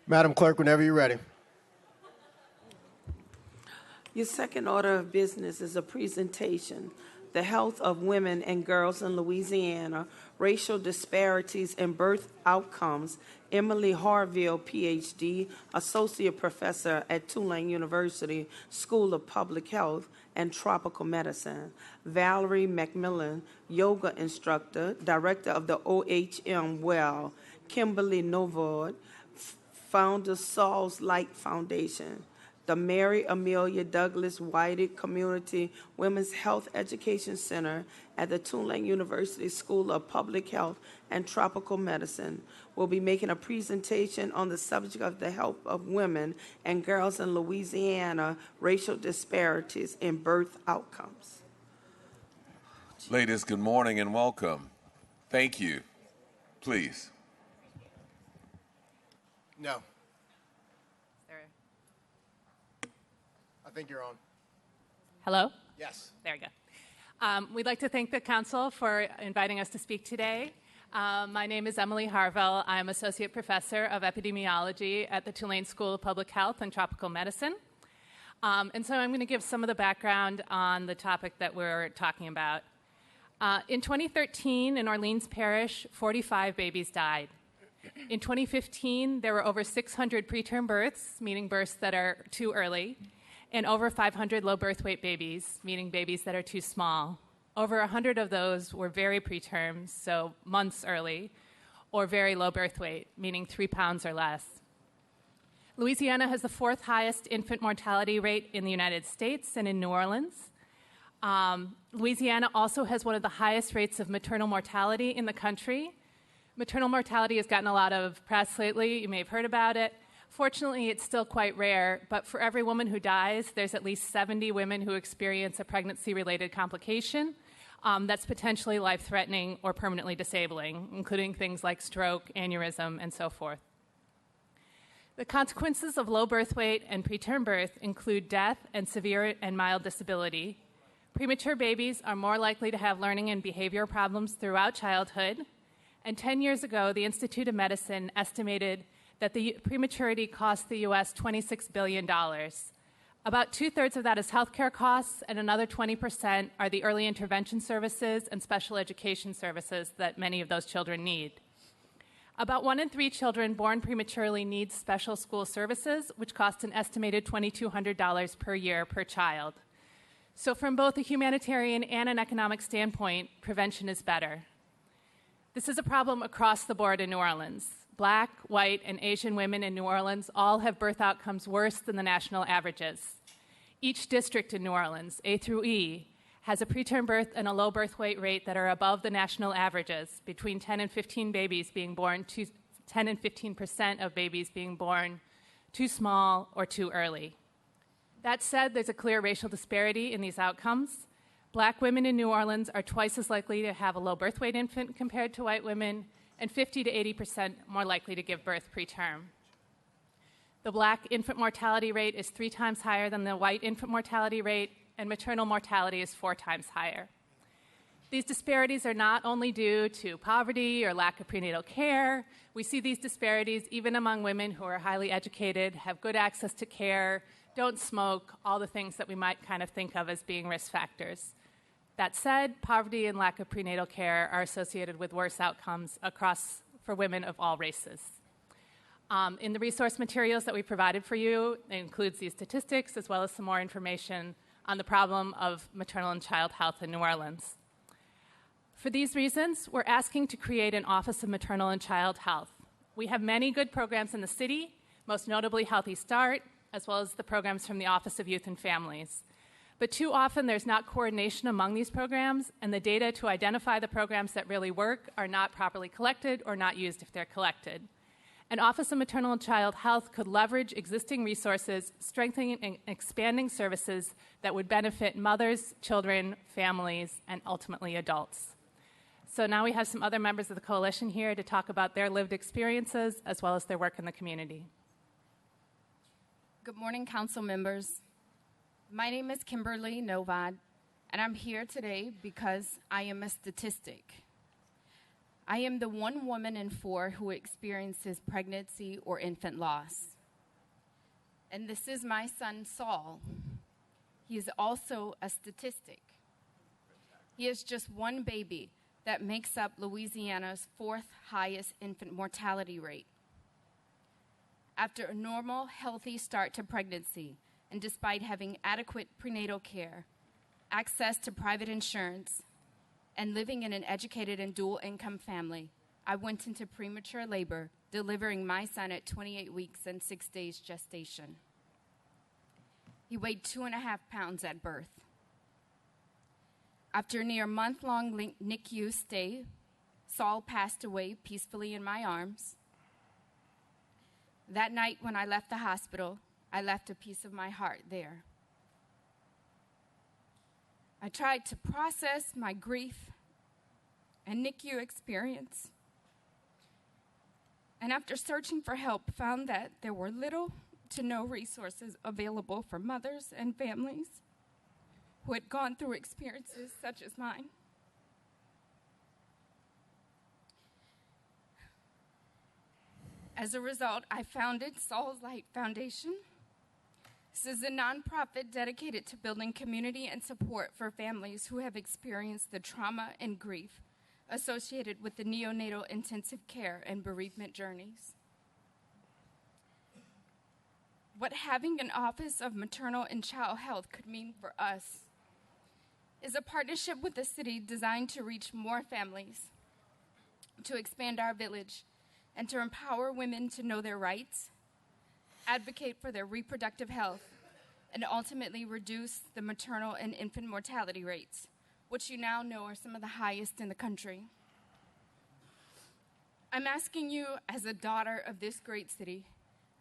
Madam Clerk, whenever you're ready. Your second order of business is a presentation, The Health of Women and Girls in Louisiana, Racial Disparities in Birth Outcomes. Emily Harville, Ph.D., Associate Professor at Tulane University School of Public Health and Tropical Medicine. Valerie McMillan, Yoga Instructor, Director of the OHM Well. Kimberly Novod, Founder Saul's Light Foundation. The Mary Amelia Douglas Whited Community Women's Health Education Center at the Tulane University School of Public Health and Tropical Medicine will be making a presentation on the subject of the health of women and girls in Louisiana, racial disparities in birth outcomes. Ladies, good morning and welcome. Thank you. Please. No. I think you're on. Hello? Yes. There we go. We'd like to thank the Council for inviting us to speak today. My name is Emily Harville. I'm Associate Professor of Epidemiology at the Tulane School of Public Health and Tropical Medicine. And so I'm going to give some of the background on the topic that we're talking about. In 2013, in Orleans Parish, 45 babies died. In 2015, there were over 600 preterm births, meaning births that are too early, and over 500 low birth weight babies, meaning babies that are too small. Over 100 of those were very preterm, so months early, or very low birth weight, meaning 3 pounds or less. Louisiana has the 4th highest infant mortality rate in the United States and in New Orleans. Louisiana also has one of the highest rates of maternal mortality in the country. Maternal mortality has gotten a lot of press lately. You may have heard about it. Fortunately, it's still quite rare, but for every woman who dies, there's at least 70 women who experience a pregnancy-related complication that's potentially life-threatening or permanently disabling, including things like stroke, aneurysm, and so forth. The consequences of low birth weight and preterm birth include death and severe and mild disability. Premature babies are more likely to have learning and behavior problems throughout childhood. And 10 years ago, the Institute of Medicine estimated that the prematurity cost the U.S. $26 billion. About 2/3 of that is healthcare costs, and another 20% are the early intervention services and special education services that many of those children need. About 1 in 3 children born prematurely need special school services, which cost an estimated $2,200 per year per child. So from both a humanitarian and an economic standpoint, prevention is better. This is a problem across the board in New Orleans. Black, white, and Asian women in New Orleans all have birth outcomes worse than the national averages. Each district in New Orleans, A through E, has a preterm birth and a low birth weight rate that are above the national averages, between 10 and 15 babies being born, 10 and 15% of babies being born too small or too early. That said, there's a clear racial disparity in these outcomes. Black women in New Orleans are twice as likely to have a low birth weight infant compared to white women, and 50 to 80% more likely to give birth preterm. The black infant mortality rate is 3 times higher than the white infant mortality rate, and maternal mortality is 4 times higher. These disparities are not only due to poverty or lack of prenatal care. We see these disparities even among women who are highly educated, have good access to care, don't smoke, all the things that we might kind of think of as being risk factors. That said, poverty and lack of prenatal care are associated with worse outcomes for women of all races. In the resource materials that we provided for you, it includes these statistics as well as some more information on the problem of maternal and child health in New Orleans. For these reasons, we're asking to create an Office of Maternal and Child Health. We have many good programs in the city, most notably Healthy Start, as well as the programs from the Office of Youth and Families. But too often there's not coordination among these programs, and the data to identify the programs that really work are not properly collected or not used if they're collected. An Office of Maternal and Child Health could leverage existing resources, strengthening and expanding services that would benefit mothers, children, families, and ultimately adults. So now we have some other members of the coalition here to talk about their lived experiences as well as their work in the community. Good morning, council members. My name is Kimberly Novad, and I'm here today because I am a statistic. I am the one woman in 4 who experiences pregnancy or infant loss. And this is my son, Saul. He is also a statistic. He is just one baby that makes up Louisiana's 4th highest infant mortality rate. After a normal, healthy start to pregnancy, and despite having adequate prenatal care, access to private insurance, and living in an educated and dual-income family, I went into premature labor, delivering my son at 28 weeks and 6 days gestation. He weighed 2.5 pounds at birth. After a near month-long NICU stay, Saul passed away peacefully in my arms. That night when I left the hospital, I left a piece of my heart there. I tried to process my grief and NICU experience, and after searching for help, found that there were little to no resources available for mothers and families who had gone through experiences such as mine. As a result, I founded Saul's Light Foundation. This is a nonprofit dedicated to building community and support for families who have experienced the trauma and grief associated with the neonatal intensive care and bereavement journeys. What having an Office of Maternal and Child Health could mean for us is a partnership with the city designed to reach more families, to expand our village, and to empower women to know their rights, advocate for their reproductive health, and ultimately reduce the maternal and infant mortality rates, which you now know are some of the highest in the country. I'm asking you, as a daughter of this great city,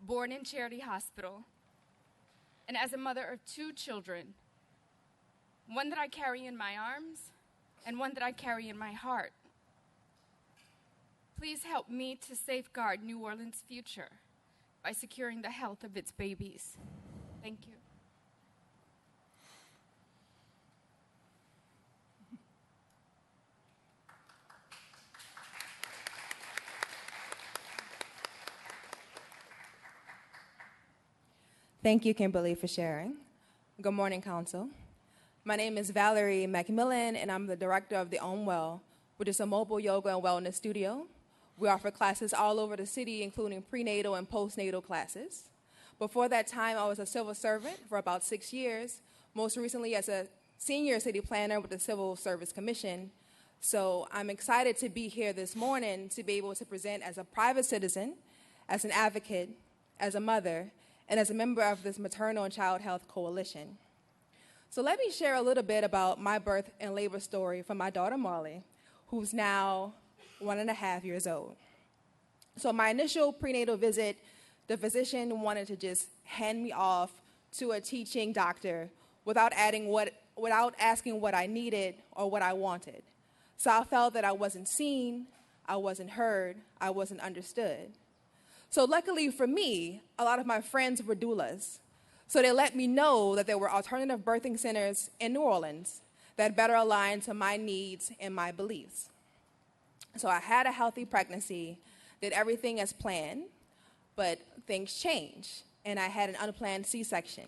born in Charity Hospital, and as a mother of 2 children, one that I carry in my arms and one that I carry in my heart, please help me to safeguard New Orleans' future by securing the health of its babies. Thank you. Thank you, Kimberly, for sharing. Good morning, Council. My name is Valerie McMillan, and I'm the director of the Om Well, which is a mobile yoga and wellness studio. We offer classes all over the city, including prenatal and postnatal classes. Before that time, I was a civil servant for about 6 years, most recently as a senior city planner with the Civil Service Commission. So I'm excited to be here this morning to be able to present as a private citizen, as an advocate, as a mother, and as a member of this Maternal and Child Health Coalition. So let me share a little bit about my birth and labor story for my daughter Marley, who's now 1.5 years old. So my initial prenatal visit, the physician wanted to just hand me off to a teaching doctor without asking what I needed or what I wanted. So I felt that I wasn't seen, I wasn't heard, I wasn't understood. So luckily for me, a lot of my friends were doulas. So they let me know that there were alternative birthing centers in New Orleans that better aligned to my needs and my beliefs. So I had a healthy pregnancy, did everything as planned, but things changed, and I had an unplanned C-section.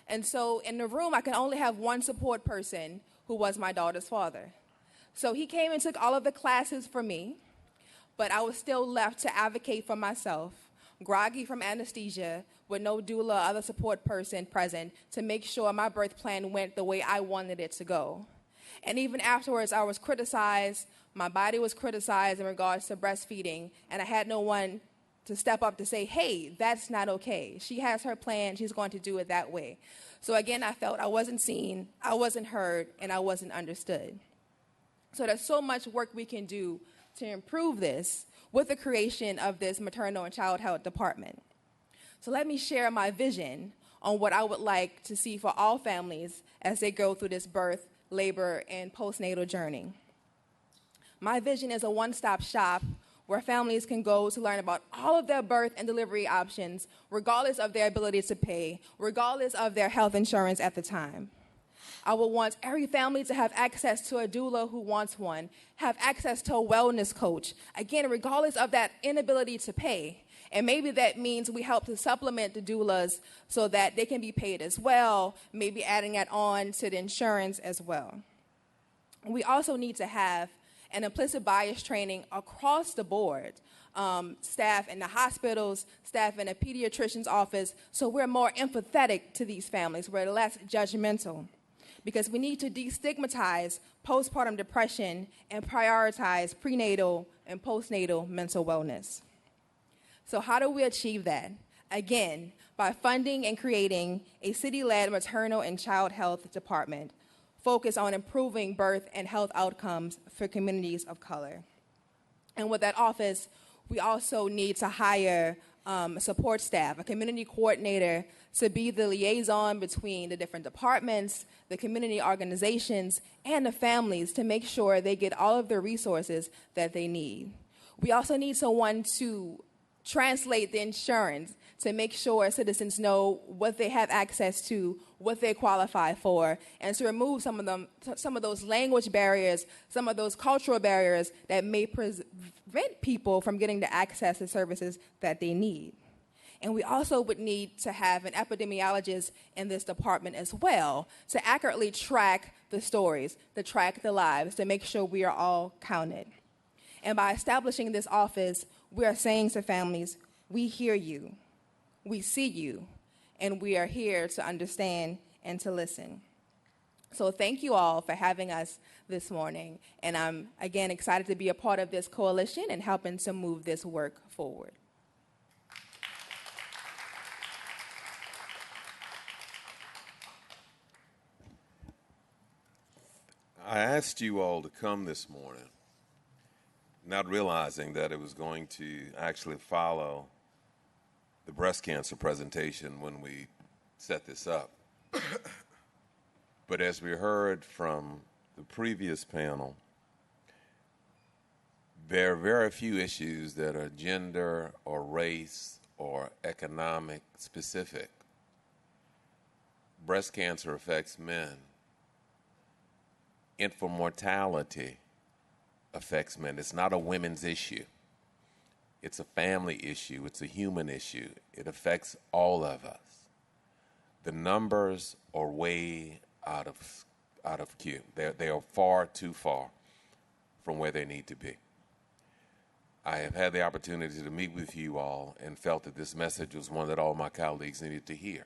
And so in the room, I could only have one support person, who was my daughter's father. So he came and took all of the classes for me, but I was still left to advocate for myself, groggy from anesthesia, with no doula or other support person present to make sure my birth plan went the way I wanted it to go. And even afterwards, I was criticized, my body was criticized in regards to breastfeeding, and I had no one to step up to say, hey, that's not okay. She has her plan, she's going to do it that way. So again, I felt I wasn't seen, I wasn't heard, and I wasn't understood. So there's so much work we can do to improve this with the creation of this maternal and child health department. So let me share my vision on what I would like to see for all families as they go through this birth, labor, and postnatal journey. My vision is a one-stop shop where families can go to learn about all of their birth and delivery options, regardless of their ability to pay, regardless of their health insurance at the time. I would want every family to have access to a doula who wants one, have access to a wellness coach, again, regardless of that inability to pay. And maybe that means we help to supplement the doulas so that they can be paid as well, maybe adding that on to the insurance as well. We also need to have an implicit bias training across the board, staff in the hospitals, staff in a pediatrician's office, so we're more empathetic to these families, we're less judgmental. Because we need to destigmatize postpartum depression and prioritize prenatal and postnatal mental wellness. So how do we achieve that? Again, by funding and creating a city-led maternal and child health department focused on improving birth and health outcomes for communities of color. And with that office, we also need to hire support staff, a community coordinator to be the liaison between the different departments, the community organizations, and the families to make sure they get all of the resources that they need. We also need someone to translate the insurance to make sure citizens know what they have access to, what they qualify for, and to remove some of those language barriers, some of those cultural barriers that may prevent people from getting the access to services that they need. And we also would need to have an epidemiologist in this department as well to accurately track the stories, to track the lives, to make sure we are all counted. And by establishing this office, we are saying to families, we hear you, we see you, and we are here to understand and to listen. So thank you all for having us this morning. And I'm, again, excited to be a part of this coalition and helping to move this work forward. I asked you all to come this morning, not realizing that it was going to actually follow the breast cancer presentation when we set this up. But as we heard from the previous panel, there are very few issues that are gender or race or economic specific. Breast cancer affects men. Infant mortality affects men. It's not a women's issue. It's a family issue. It's a human issue. It affects all of us. The numbers are way out of cue. They are far too far from where they need to be. I have had the opportunity to meet with you all and felt that this message was one that all my colleagues needed to hear.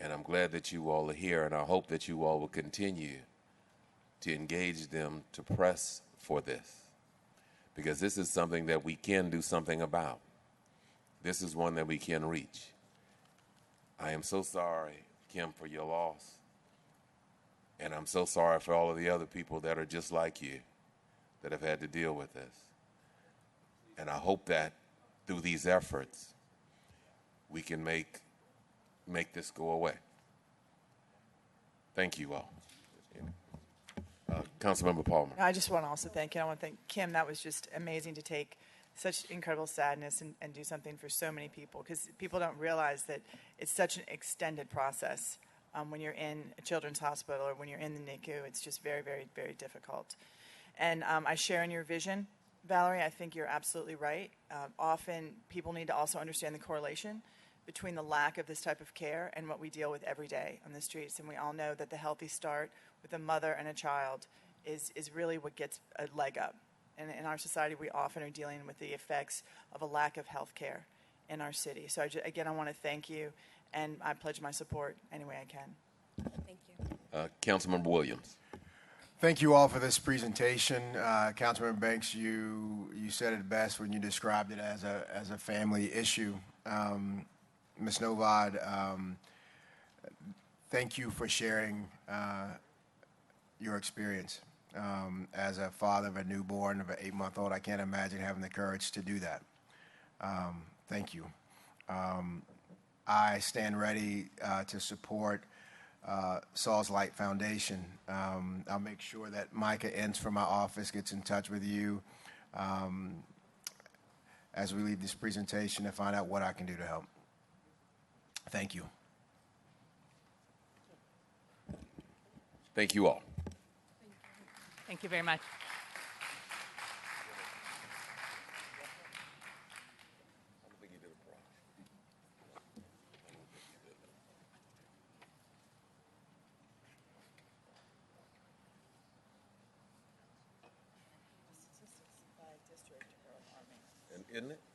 And I'm glad that you all are here, and I hope that you all will continue to engage them to press for this, because this is something that we can do something about. This is one that we can reach. I am so sorry, Kim, for your loss, and I'm so sorry for all of the other people that are just like you that have had to deal with this. And I hope that through these efforts, we can make this go away. Thank you all. Councilmember Palmer. I just want to also thank you. I want to thank Kim. That was just amazing to take such incredible sadness and do something for so many people, because people don't realize that it's such an extended process. When you're in a children's hospital or when you're in the NICU, it's just very, very, very difficult. And I share in your vision, Valerie. I think you're absolutely right. Often people need to also understand the correlation between the lack of this type of care and what we deal with every day on the streets. And we all know that the Healthy Start with a mother and a child is really what gets a leg up. And in our society, we often are dealing with the effects of a lack of health care in our city. So again, I want to thank you, and I pledge my support any way I can. Thank you. Councilmember Williams. Thank you all for this presentation. Councilmember Banks, you said it best when you described it as a family issue. Ms. Novad, thank you for sharing your experience. As a father of a newborn, of an 8-month-old, I can't imagine having the courage to do that. Thank you. I stand ready to support Saul's Light Foundation. I'll make sure that Micah Ince from my office gets in touch with you as we leave this presentation to find out what I can do to help. Thank you. Thank you all. Thank you very much. Isn't it?